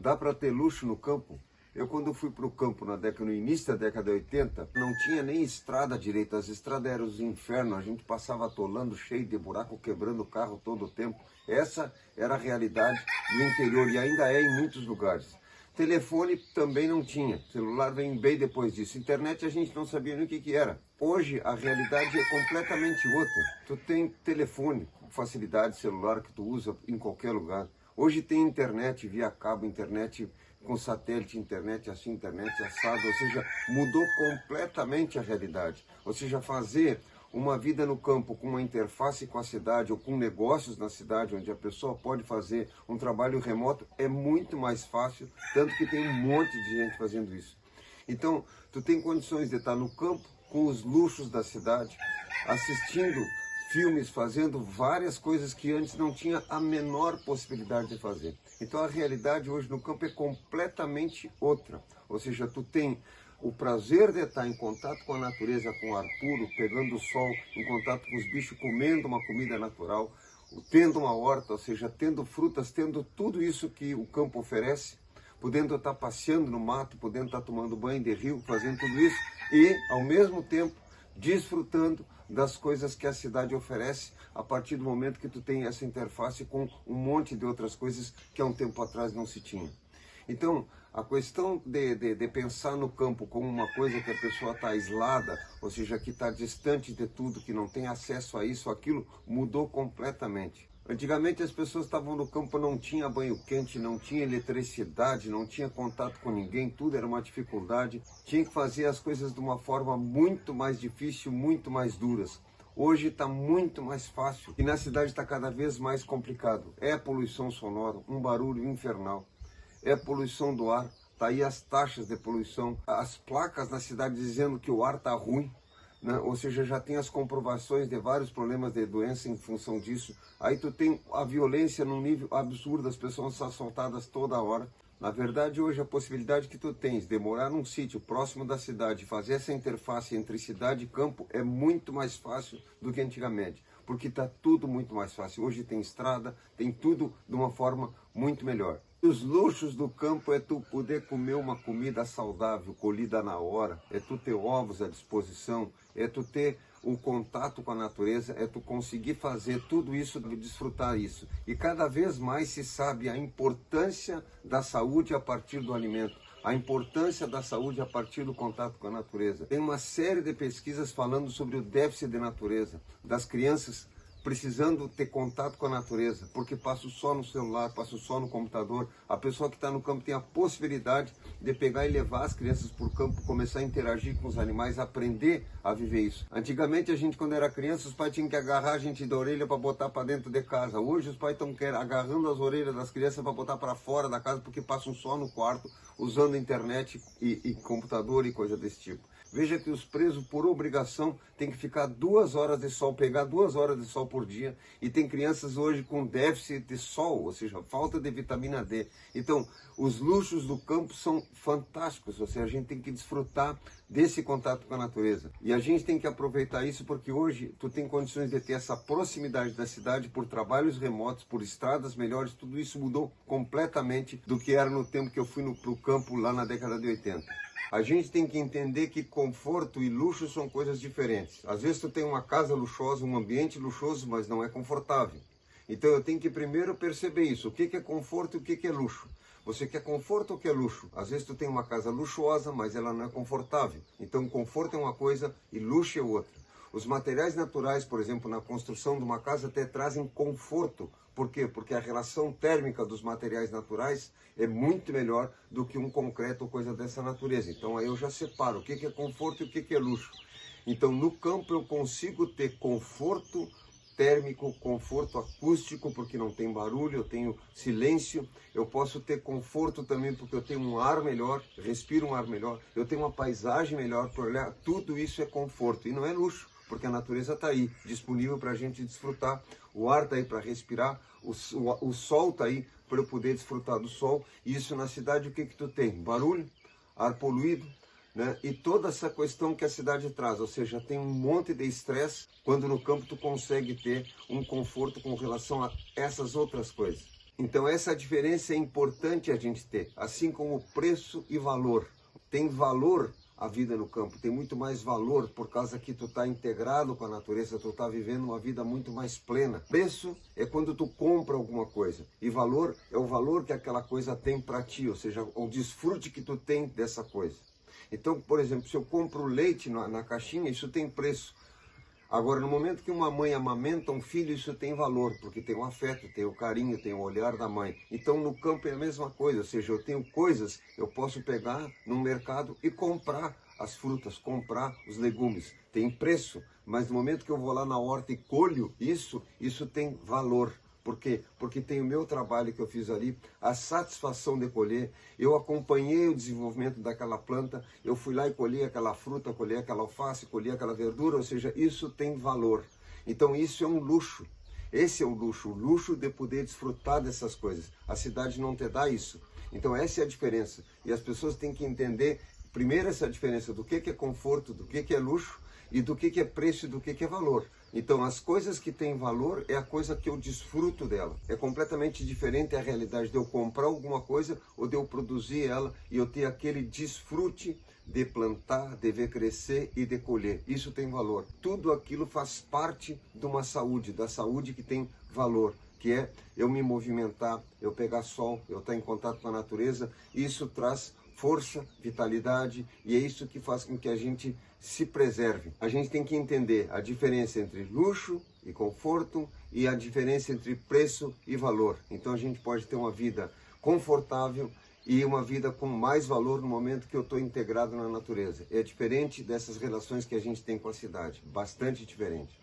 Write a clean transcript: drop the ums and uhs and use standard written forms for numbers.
Dá para ter luxo no campo? Eu, quando fui para o campo no início da década de 80, não tinha nem estrada direita, as estradas eram os infernos, a gente passava atolando, cheio de buraco, quebrando o carro todo o tempo. Essa era a realidade do interior e ainda é em muitos lugares. Telefone também não tinha, celular vem bem depois disso. Internet a gente não sabia nem o que era. Hoje a realidade é completamente outra. Tu tem telefone, facilidade celular que tu usa em qualquer lugar. Hoje tem internet via cabo, internet com satélite, internet assim, internet assado, ou seja, mudou completamente a realidade. Ou seja, fazer uma vida no campo com uma interface com a cidade ou com negócios na cidade, onde a pessoa pode fazer um trabalho remoto, é muito mais fácil, tanto que tem um monte de gente fazendo isso. Então, tu tem condições de estar no campo com os luxos da cidade, assistindo filmes, fazendo várias coisas que antes não tinha a menor possibilidade de fazer. Então a realidade hoje no campo é completamente outra. Ou seja, tu tem o prazer de estar em contato com a natureza, com o ar puro, pegando o sol, em contato com os bichos, comendo uma comida natural, tendo uma horta, ou seja, tendo frutas, tendo tudo isso que o campo oferece, podendo estar passeando no mato, podendo estar tomando banho de rio, fazendo tudo isso e, ao mesmo tempo, desfrutando das coisas que a cidade oferece a partir do momento que tu tem essa interface com um monte de outras coisas que há um tempo atrás não se tinha. Então, a questão de pensar no campo como uma coisa que a pessoa está aislada, ou seja, que está distante de tudo, que não tem acesso a isso, aquilo, mudou completamente. Antigamente as pessoas estavam no campo, não tinha banho quente, não tinha eletricidade, não tinha contato com ninguém, tudo era uma dificuldade. Tinha que fazer as coisas de uma forma muito mais difícil, muito mais duras. Hoje está muito mais fácil e na cidade está cada vez mais complicado. É poluição sonora, um barulho infernal. É poluição do ar, está aí as taxas de poluição, as placas na cidade dizendo que o ar está ruim. Né? Ou seja, já tem as comprovações de vários problemas de doença em função disso. Aí tu tem a violência num nível absurdo, as pessoas são assaltadas toda hora. Na verdade, hoje a possibilidade que tu tens de morar num sítio próximo da cidade, fazer essa interface entre cidade e campo é muito mais fácil do que antigamente, porque está tudo muito mais fácil. Hoje tem estrada, tem tudo de uma forma muito melhor. Os luxos do campo é tu poder comer uma comida saudável, colhida na hora, é tu ter ovos à disposição, é tu ter um contato com a natureza, é tu conseguir fazer tudo isso, desfrutar isso. E cada vez mais se sabe a importância da saúde a partir do alimento, a importância da saúde a partir do contato com a natureza. Tem uma série de pesquisas falando sobre o déficit de natureza, das crianças precisando ter contato com a natureza, porque passa só no celular, passa só no computador. A pessoa que está no campo tem a possibilidade de pegar e levar as crianças para o campo, começar a interagir com os animais, aprender a viver isso. Antigamente, a gente, quando era criança, os pais tinham que agarrar a gente da orelha para botar para dentro de casa. Hoje, os pais estão agarrando as orelhas das crianças para botar para fora da casa, porque passam só no quarto, usando internet e computador e coisa desse tipo. Veja que os presos, por obrigação, têm que ficar 2 horas de sol, pegar 2 horas de sol por dia. E tem crianças hoje com déficit de sol, ou seja, falta de vitamina D. Então, os luxos do campo são fantásticos, ou seja, a gente tem que desfrutar desse contato com a natureza. E a gente tem que aproveitar isso porque hoje tu tem condições de ter essa proximidade da cidade por trabalhos remotos, por estradas melhores, tudo isso mudou completamente do que era no tempo que eu fui para o campo lá na década de 80. A gente tem que entender que conforto e luxo são coisas diferentes. Às vezes tu tem uma casa luxuosa, um ambiente luxuoso, mas não é confortável. Então eu tenho que primeiro perceber isso. O que é conforto e o que é luxo? Você quer conforto ou quer luxo? Às vezes tu tem uma casa luxuosa, mas ela não é confortável. Então conforto é uma coisa e luxo é outra. Os materiais naturais, por exemplo, na construção de uma casa até trazem conforto. Por quê? Porque a relação térmica dos materiais naturais é muito melhor do que um concreto ou coisa dessa natureza. Então aí eu já separo o que é conforto e o que é luxo. Então no campo eu consigo ter conforto térmico, conforto acústico, porque não tem barulho, eu tenho silêncio. Eu posso ter conforto também porque eu tenho um ar melhor, respiro um ar melhor, eu tenho uma paisagem melhor para olhar. Tudo isso é conforto e não é luxo, porque a natureza está aí, disponível para a gente desfrutar. O ar está aí para respirar, o sol está aí para eu poder desfrutar do sol. E isso na cidade, o que tu tem? Barulho, ar poluído, né? E toda essa questão que a cidade traz, ou seja, tem um monte de estresse, quando no campo tu consegue ter um conforto com relação a essas outras coisas. Então essa diferença é importante a gente ter, assim como preço e valor. Tem valor a vida no campo, tem muito mais valor por causa que tu está integrado com a natureza, tu está vivendo uma vida muito mais plena. Preço é quando tu compra alguma coisa e valor é o valor que aquela coisa tem para ti, ou seja, o desfrute que tu tem dessa coisa. Então, por exemplo, se eu compro leite na caixinha, isso tem preço. Agora, no momento que uma mãe amamenta um filho, isso tem valor, porque tem o afeto, tem o carinho, tem o olhar da mãe. Então, no campo é a mesma coisa, ou seja, eu tenho coisas, eu posso pegar no mercado e comprar as frutas, comprar os legumes. Tem preço, mas no momento que eu vou lá na horta e colho isso tem valor. Por quê? Porque tem o meu trabalho que eu fiz ali, a satisfação de colher, eu acompanhei o desenvolvimento daquela planta, eu fui lá e colhi aquela fruta, colhi aquela alface, colhi aquela verdura, ou seja, isso tem valor. Então isso é um luxo. Esse é o luxo de poder desfrutar dessas coisas. A cidade não te dá isso. Então essa é a diferença. E as pessoas têm que entender, primeiro, essa diferença do que é conforto, do que é luxo, e do que é preço e do que é valor. Então, as coisas que têm valor é a coisa que eu desfruto dela. É completamente diferente a realidade de eu comprar alguma coisa ou de eu produzir ela e eu ter aquele desfrute de plantar, de ver crescer e de colher. Isso tem valor. Tudo aquilo faz parte de uma saúde, da saúde que tem valor, que é eu me movimentar, eu pegar sol, eu estar em contato com a natureza. Isso traz força, vitalidade, e é isso que faz com que a gente se preserve. A gente tem que entender a diferença entre luxo e conforto e a diferença entre preço e valor. Então a gente pode ter uma vida confortável e uma vida com mais valor no momento que eu estou integrado na natureza. É diferente dessas relações que a gente tem com a cidade, bastante diferente.